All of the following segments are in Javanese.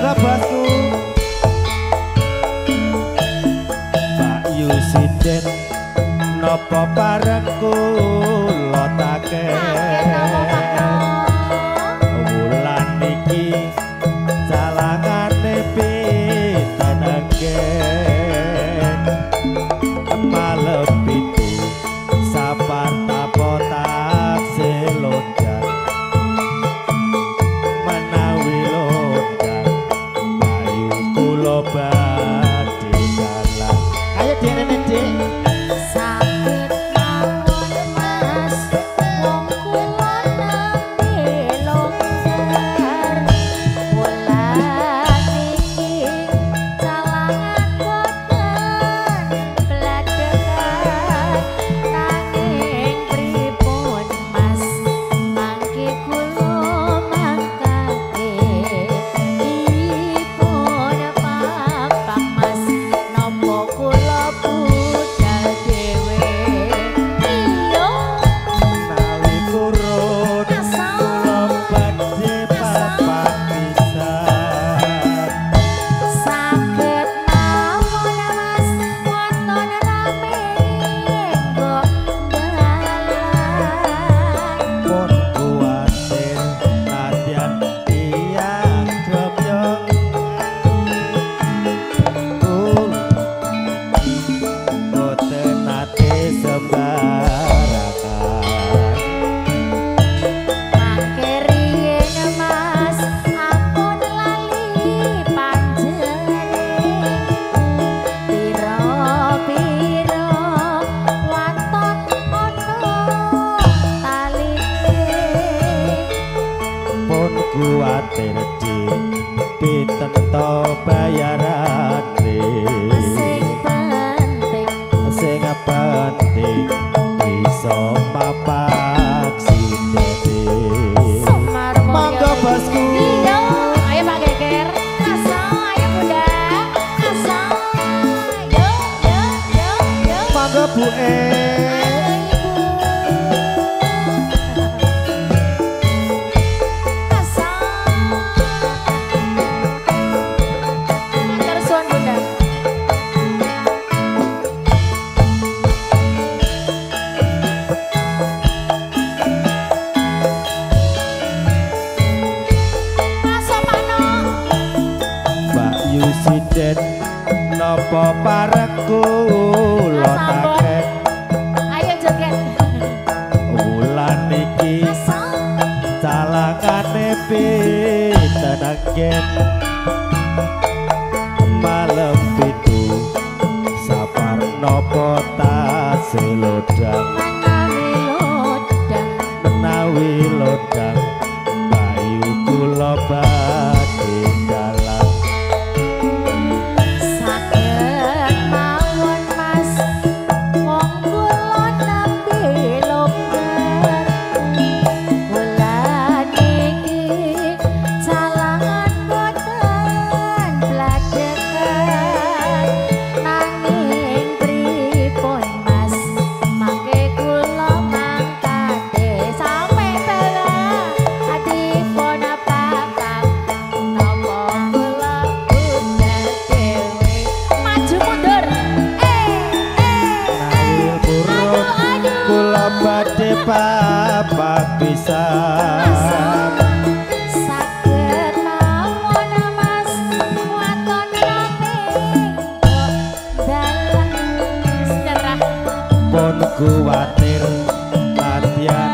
mangga bosku. Pak Yusiden nopo barengku lotake wulan iki salangane pitanegen malam itu sabar tapotak selodan menawi lodan bayu kula badhe dalan ayo dene dik. Kuatir dik pinten to bayarane sing penting iso papak sithik monggo bosku. Iya ayo Pak Geger asa ayo Bunda asa yo monggo Bu Yusiden nopo pareku lotake ayo joget wulan iki calangane pitanegen malam itu sabar nopo tasih lodang menawi lodang bayu kula badhe dalan badhe papak pisan saged mawon Mas waton rame dalan sejarah pun kuwatir latihan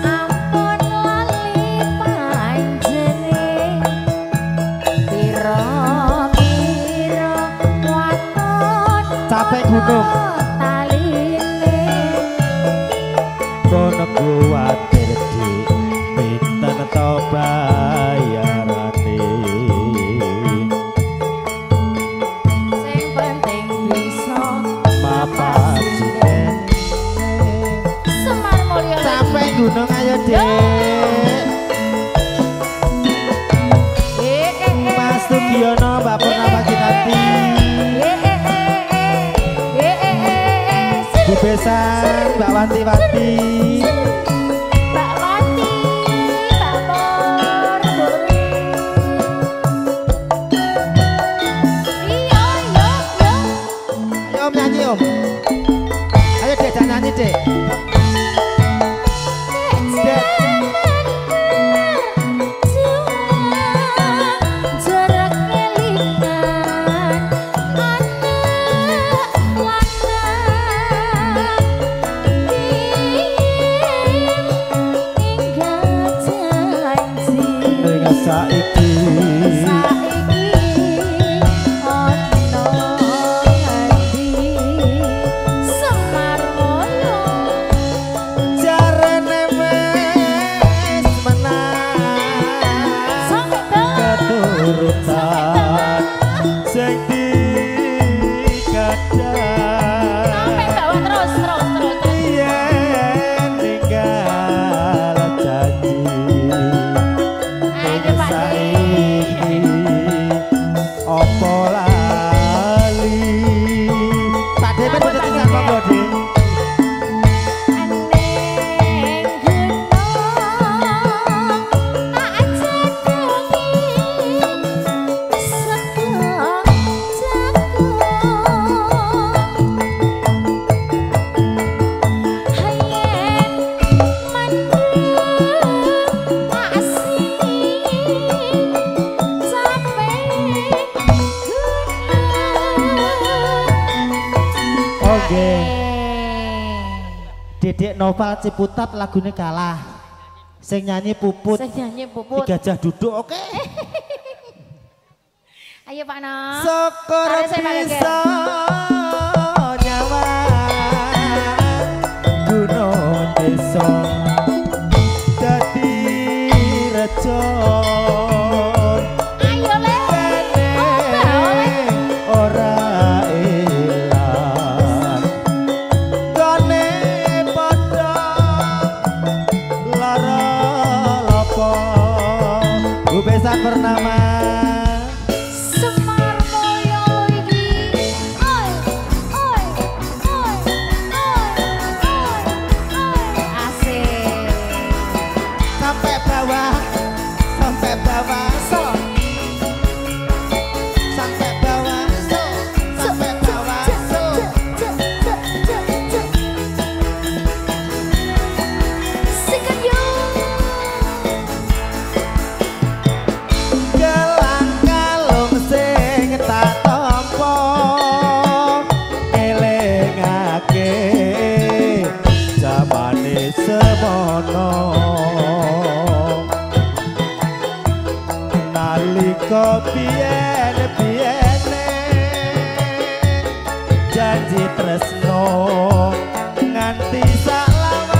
Ampun besan Mbak Wanti-Wanti. Mbak Wanti, Mbak Pur, iya, Ayo Om nyanyi Om. Ayo Dek jangan nyanyi Dek. Dek. Saiki ono ngendi Semar Moyo jarene wis menang keturutan sing dikadang sampai bawah terus yen ninggal janji saiki opo lali Pak Demen udah tinggal monggo Dik. Dedek Noval Ciputat lagune kalah. Sing nyanyi Puput. Gajah duduk oke. Ayo Pak No. Syukur bisa nyawa gunung desa dadi rejo. Ayo le. Ora elang gone padha lara lopo besan bernama Semar Moyo iki. Oi. Asik. sampai bawah sampai bawah So. sampai bawah sampai bawah Sikat yo. gelang kalung sing tak tampa elingake jamane semono nalika biyen-biyene janji tresno nganti salawase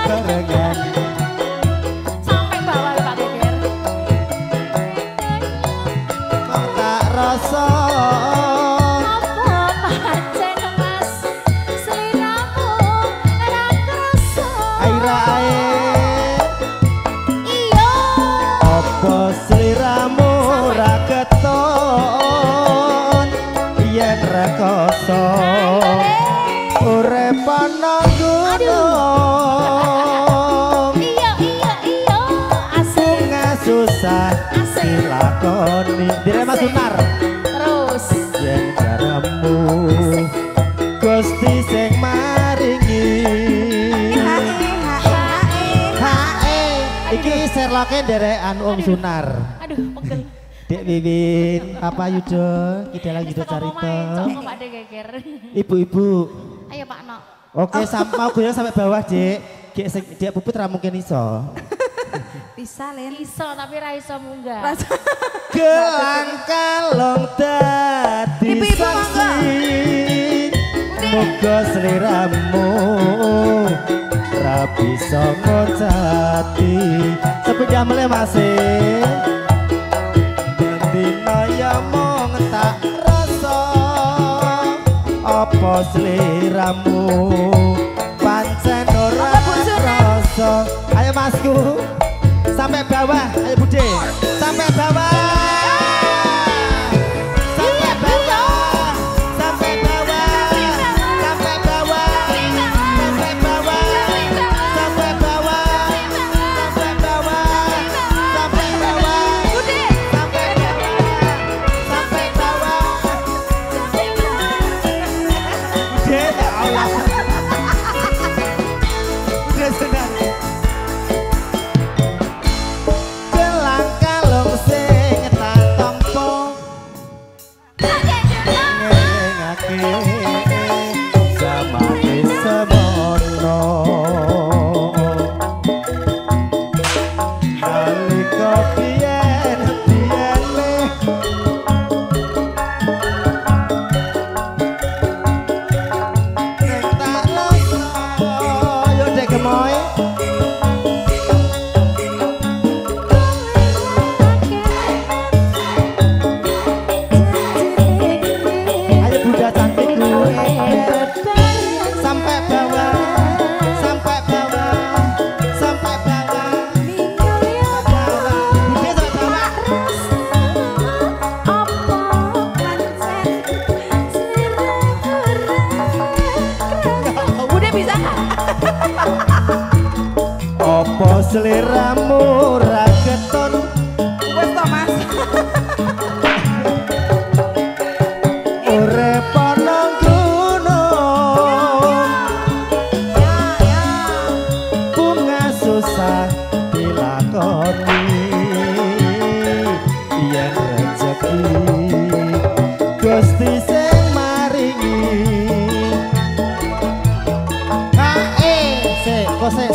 kerengan Sampai bawah Pak Geger. kok tak rasa Apa pancen Mas sliramu ora krasa. airae Iya. apa sliramu ra keton yen rekoso urip ana gunung Iya. Asik. bunga susah dilakoni dire Mas Sunar Terus. yen karamu Gusti sing maringi hae iki serloke nderekan Om Sunar Aduh, pegel. Dek Wiwin apa Yudo kita lagi Yudo Carita Cok Pak De Geger. ibu-ibu Ayo Pak No. oke mau gue sampai bawah Dek Dek Puput ra mungkin iso Bisa Len. Iso tapi ra iso munggah. gelang kalung dadi Ibu-ibu, saksi muga sliramu ra bisa ngocati sepeda mele masih dina ya mong tak rasa apa sliramu cantikku. Sampai bawah, ayo Bude. Sampai bawah. Sampai bawah. Sampai bawah. Sampai bawah. Sampai bawah. Sampai bawah. Sampai bawah. Sampai bawah. Bude. Sampai bawah. Sampai bawah. Bude, ya Allah. Bude senang. Gelang kalung sing tak tampa ngengake zamane semono nalika biyen-biyene ning tak loso yo dek gemoy. Ayo Bunda cantikku. Sampai bawah. Sampai bawah. Sampai bawah. Bawah. Bunda sampai bawah. Bude bisa nggak? Apa seliramu ra keton? Wes to Mas. Urip ana gunung. Bunga susah dilakoni. Yen rezeki Gusti sing maringi. Sik, kok sik.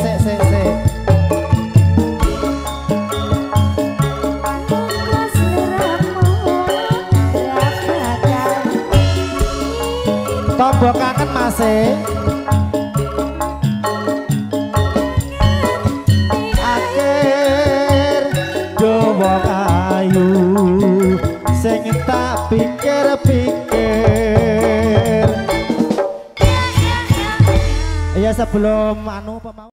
Tombok kangen Mas akhir dawa ayu sing tak pikir-pikir. Ya sebelum anu